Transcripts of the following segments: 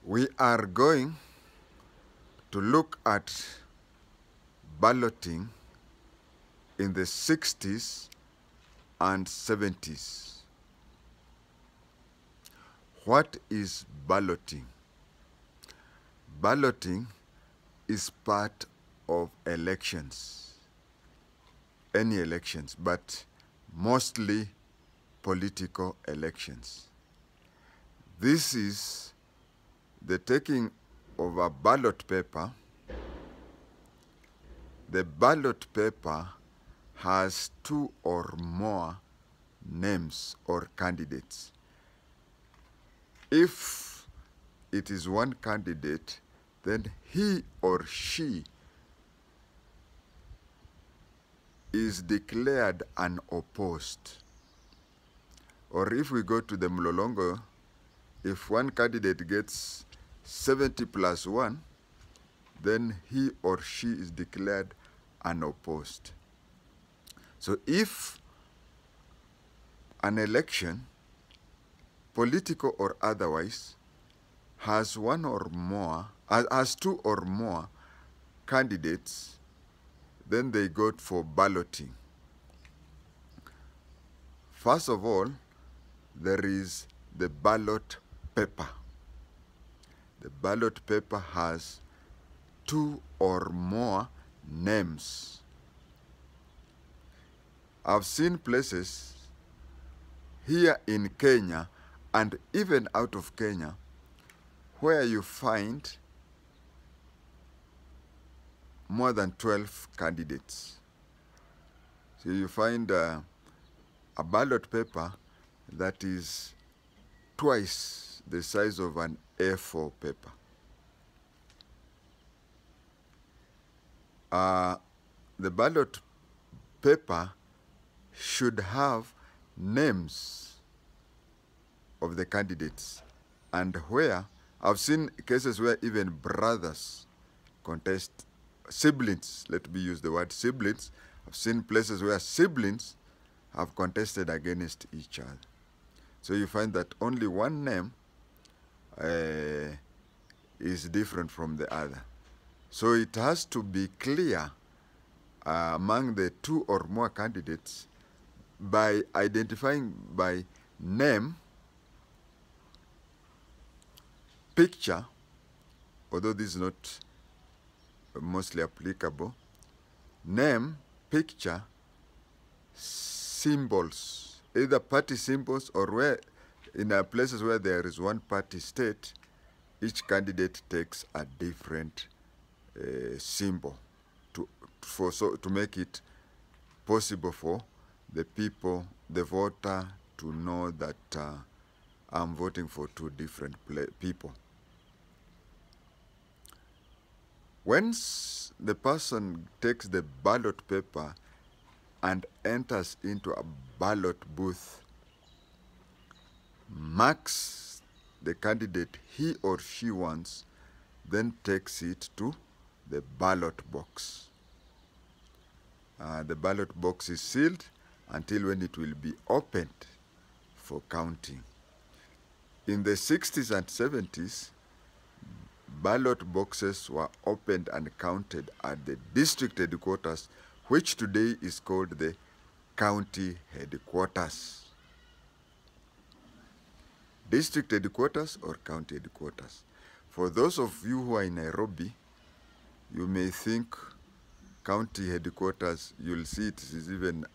We are going to look at balloting in the 60s and 70s. What is balloting? Balloting is part of elections, any elections, but mostly political elections. This is the taking of a ballot paper. The ballot paper has two or more names or candidates. If it is one candidate, then he or she is declared unopposed. Or if we go to the Mlolongo, if one candidate gets 70 plus 1, then he or she is declared unopposed. So if an election, political or otherwise, has one or more, has two or more candidates, then they go for balloting. First of all, there is the ballot paper. The ballot paper has two or more names. I've seen places here in Kenya and even out of Kenya where you find more than 12 candidates. So you find a ballot paper that is twice the size of an A4 paper. The ballot paper should have names of the candidates, and where I've seen cases where even brothers contest, siblings, let me use the word siblings. I've seen places where siblings have contested against each other. So you find that only one name is different from the other. So it has to be clear among the two or more candidates by identifying by name, picture, although this is not mostly applicable, name, picture, symbols, either party symbols or where in places where there is one party state, each candidate takes a different symbol to make it possible for the people, the voter, to know that I'm voting for two different people. Once the person takes the ballot paper and enters into a ballot booth, marks the candidate he or she wants, then takes it to the ballot box. The ballot box is sealed until when it will be opened for counting. In the 60s and 70s, ballot boxes were opened and counted at the district headquarters, which today is called the county headquarters. District headquarters or county headquarters. For those of you who are in Nairobi, you may think county headquarters, you'll see it is even,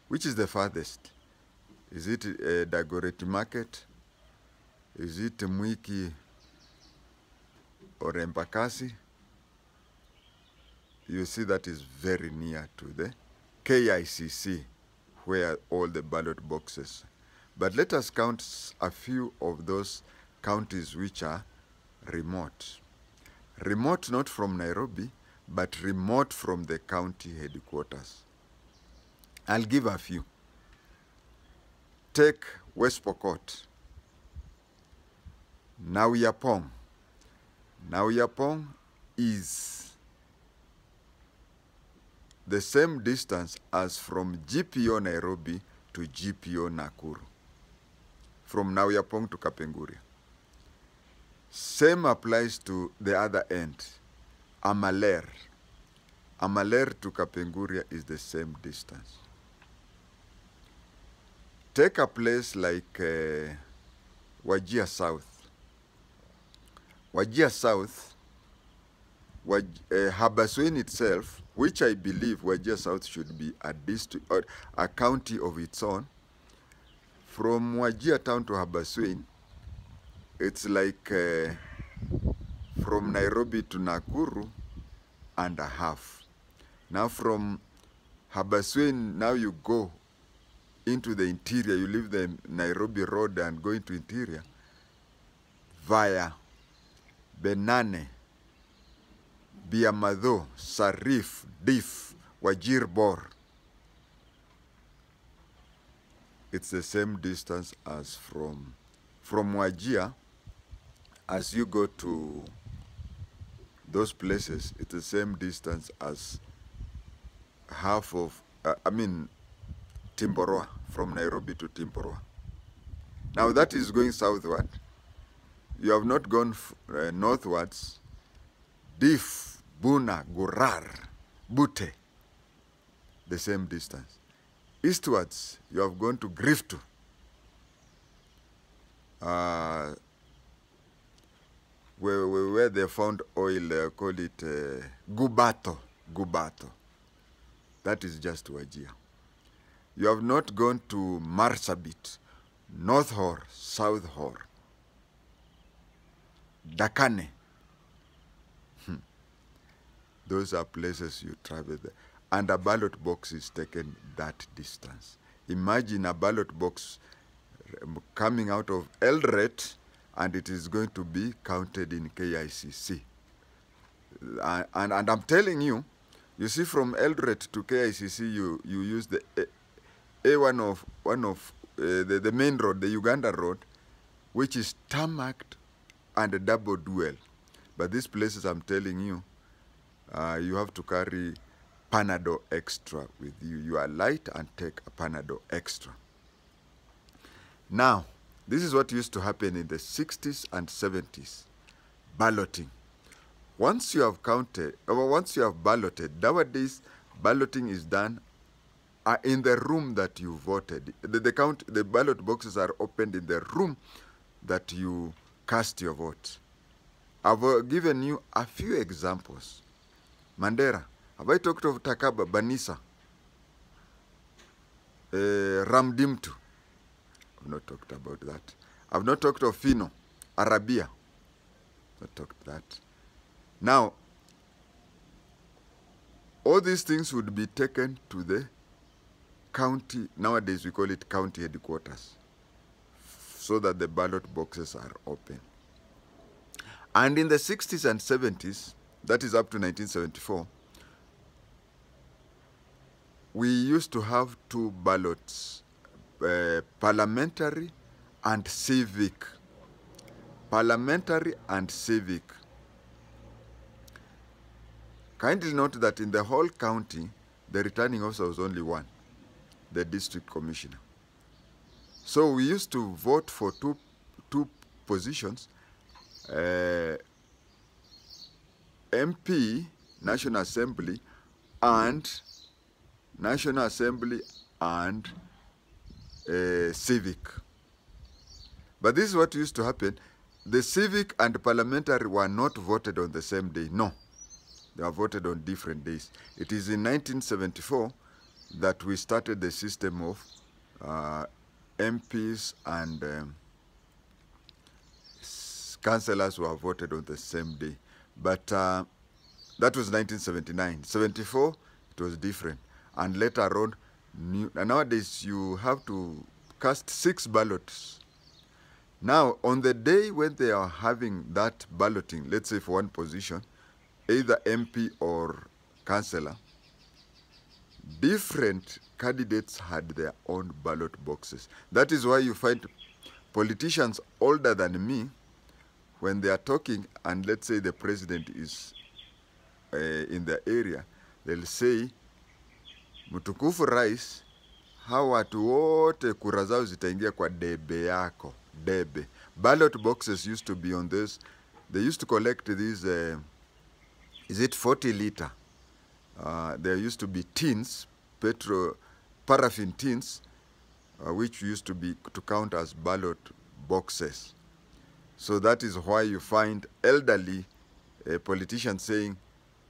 which is the farthest? Is it Dagoretti Market? Is it Mwiki or Embakasi? You see that is very near to the KICC, where all the ballot boxes. But let us count a few of those counties which are remote. Remote not from Nairobi, but remote from the county headquarters. I'll give a few. Take West Pokot, Nauyapong. Nauyapong is the same distance as from GPO Nairobi to GPO Nakuru, from Nauyapong to Kapenguria. Same applies to the other end. Amaler. Amaler to Kapenguria is the same distance. Take a place like Wajir South. Wajir South, Habaswein itself, which I believe Wajir South should be a district or a county of its own. From Wajir town to Habaswein, it's like from Nairobi to Nakuru and a half. Now from Habaswein, now you go into the interior, you leave the Nairobi road and go into interior via Benane, Biamado, Sarif, Dif, Wajir Bor. It's the same distance as from Wajir. As you go to those places, it's the same distance as half of, Timboroa, from Nairobi to Timboroa. Now that is going southward. You have not gone northwards. Dif, Buna, Gurar, Bute, the same distance. Eastwards, you have gone to Griftu. Where they found oil, call it Gubato. That is just Wajir. You have not gone to Marsabit, North Hor, South Hor, Dakane. Those are places you travel there. And a ballot box is taken that distance. Imagine a ballot box coming out of Eldoret, and it is going to be counted in KICC. And I'm telling you, you see, from Eldoret to KICC, you use the the main road, the Uganda road, which is tarmacked and double dual. But these places, I'm telling you, you have to carry Panadol extra with you. You are light and take a Panadol extra. Now, this is what used to happen in the 60s and 70s, balloting. Once you have counted, or once you have balloted, nowadays balloting is done in the room that you voted. The ballot boxes are opened in the room that you cast your vote. I've given you a few examples. Mandera, have I talked of Takaba, Banisa, Ramdimtu? I've not talked about that. I've not talked of Fino, Arabia. Not talked that. Now, all these things would be taken to the county, nowadays we call it county headquarters, so that the ballot boxes are open. And in the 60s and 70s, that is up to 1974, we used to have two ballots, parliamentary and civic. Parliamentary and civic. Kindly note that in the whole county, the returning officer was only one, the district commissioner. So we used to vote for two positions, MP, National Assembly, and civic. But this is what used to happen. The civic and parliamentary were not voted on the same day. No, they were voted on different days. It is in 1974 that we started the system of MPs and councillors who are voted on the same day. But that was 1979. 74, it was different. And later on, nowadays you have to cast 6 ballots. Now, on the day when they are having that balloting, let's say for one position, either MP or councillor, different candidates had their own ballot boxes. That is why you find politicians older than me, when they are talking, and let's say the president is in the area, they'll say, Mtukufu Rais, hawa watu wote kura zao zitaingia kwa debe yako. Debe. Ballot boxes used to be on those they used to collect these, is it 40 liter? There used to be tins, paraffin tins, which used to be to count as ballot boxes. So that is why you find elderly politicians saying,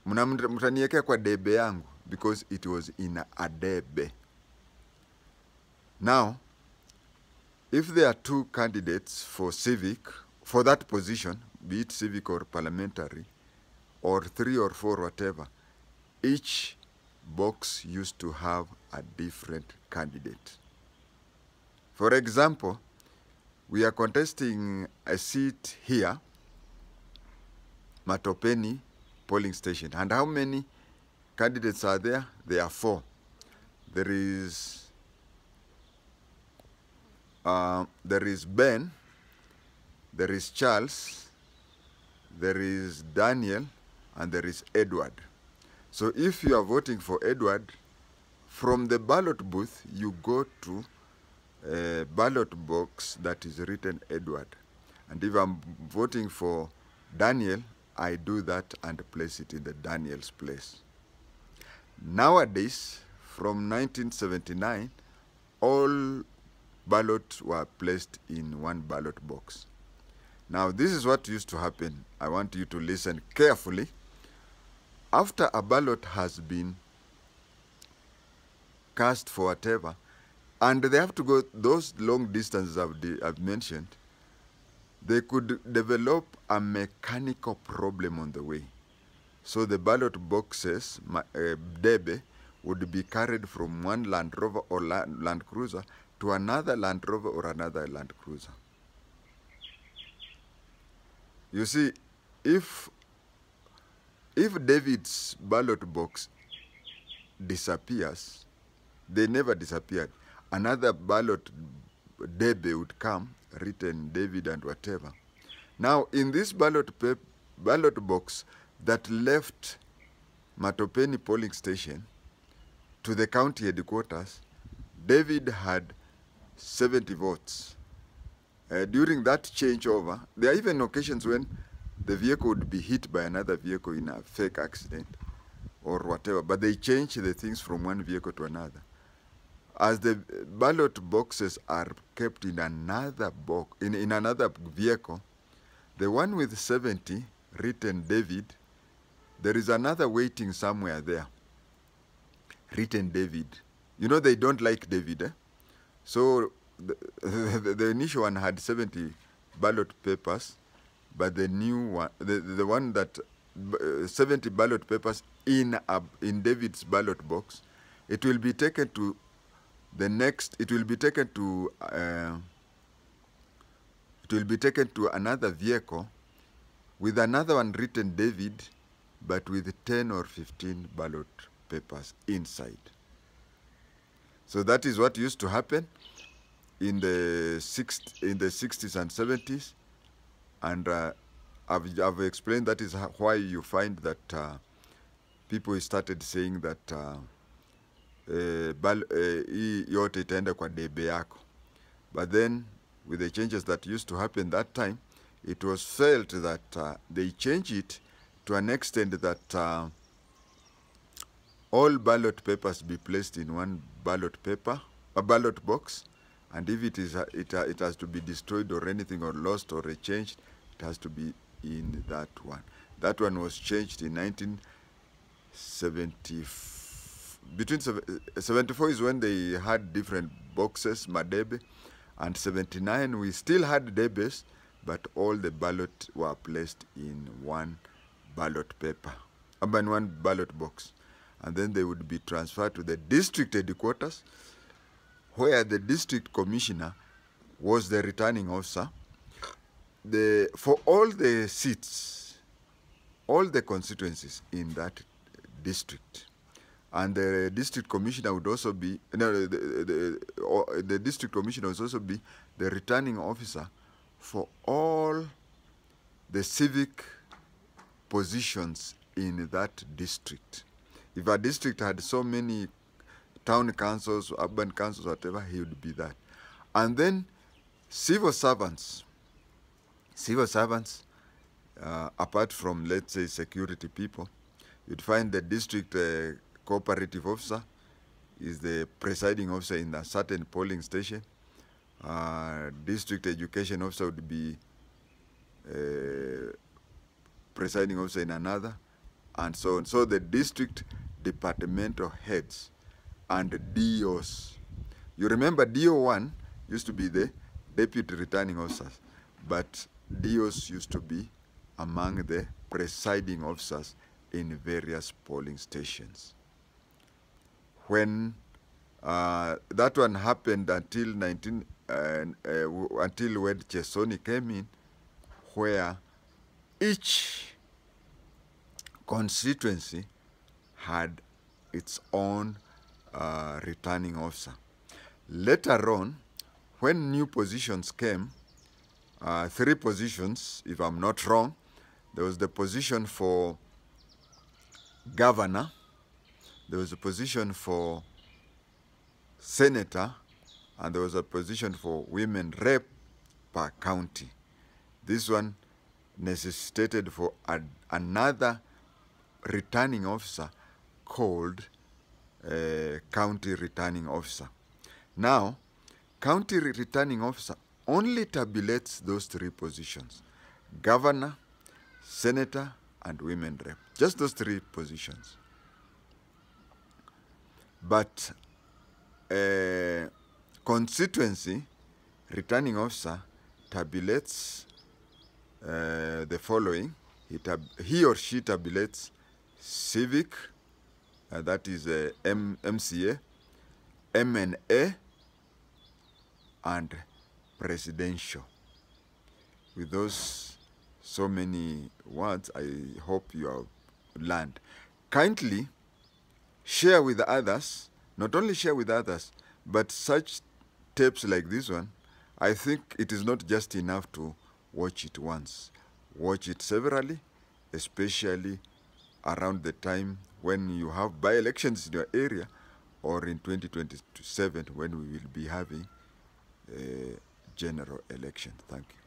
mtaniekea kwa debe yangu, because it was in a debe. Now, if there are two candidates for civic, for that position, be it civic or parliamentary, or 3 or 4, whatever, each box used to have a different candidate. For example, we are contesting a seat here, Matopeni polling station. And how many candidates are there? There are 4. There is Ben, there is Charles, there is Daniel, and there is Edward. So if you are voting for Edward, from the ballot booth, you go to a ballot box that is written Edward. And if I'm voting for Daniel, I do that and place it in the Daniel's place. Nowadays, from 1979, all ballots were placed in one ballot box. Now, this is what used to happen. I want you to listen carefully. After a ballot has been cast for whatever, and they have to go those long distances I've mentioned, they could develop a mechanical problem on the way. So the ballot boxes, debe, would be carried from one Land Rover or Land Cruiser to another Land Rover or another Land Cruiser. You see, if David's ballot box disappears, they never disappeared. Another ballot debe would come, written David and whatever. Now, in this ballot box that left Matopeni polling station to the county headquarters, David had 70 votes. During that changeover, there are even occasions when the vehicle would be hit by another vehicle in a fake accident or whatever, but they change the things from one vehicle to another. As the ballot boxes are kept in another box, in another vehicle, the one with 70 written David, there is another waiting somewhere there written David. You know, they don't like David, eh? So the initial one had 70 ballot papers, but the new one, the one that 70 ballot papers in David's ballot box, it will be taken to the next. It will be taken to another vehicle with another one written David, but with 10 or 15 ballot papers inside. So that is what used to happen in the 60s and 70s, and I've explained that is why you find that people started saying that hii yote itaenda kwa debe yako. But then, with the changes that used to happen that time, it was felt that they changed it to an extent that all ballot papers be placed in one ballot box, and if it has to be destroyed or anything or lost or changed, it has to be in that one. That one was changed in 1974. Between 74 is when they had different boxes, madebe, and 79 we still had debes, but all the ballots were placed in one ballot paper, in one ballot box. And then they would be transferred to the district headquarters, where the district commissioner was the returning officer. For all the seats, all the constituencies in that district, and the district commissioner would also be, the district commissioner would also be the returning officer for all the civic positions in that district. If a district had so many town councils, urban councils, whatever, he would be that. And then civil servants apart from, let's say, security people, you'd find the district cooperative officer is the presiding officer in a certain polling station. District education officer would be presiding officer in another, and so on. So the district departmental heads and DOs. You remember DO1 used to be the deputy returning officers, but DOs used to be among the presiding officers in various polling stations. When that one happened until until when Chesoni came in, where each constituency had its own returning officer. Later on, when new positions came, 3 positions, if I'm not wrong, there was the position for governor, there was a position for senator, and there was a position for women rep per county. This one necessitated for another returning officer called county returning officer. Now, county returning officer only tabulates those 3 positions: governor, senator, and women rep. Just those 3 positions. But constituency returning officer tabulates the following. He or she tabulates civic, that is MCA, MNA, and presidential. With those so many words, I hope you have learned. Kindly share with others, not only share with others, but such tapes like this one, I think it is not just enough to watch it once. Watch it severally, especially around the time when you have by-elections in your area, or in 2027 when we will be having a general election. Thank you.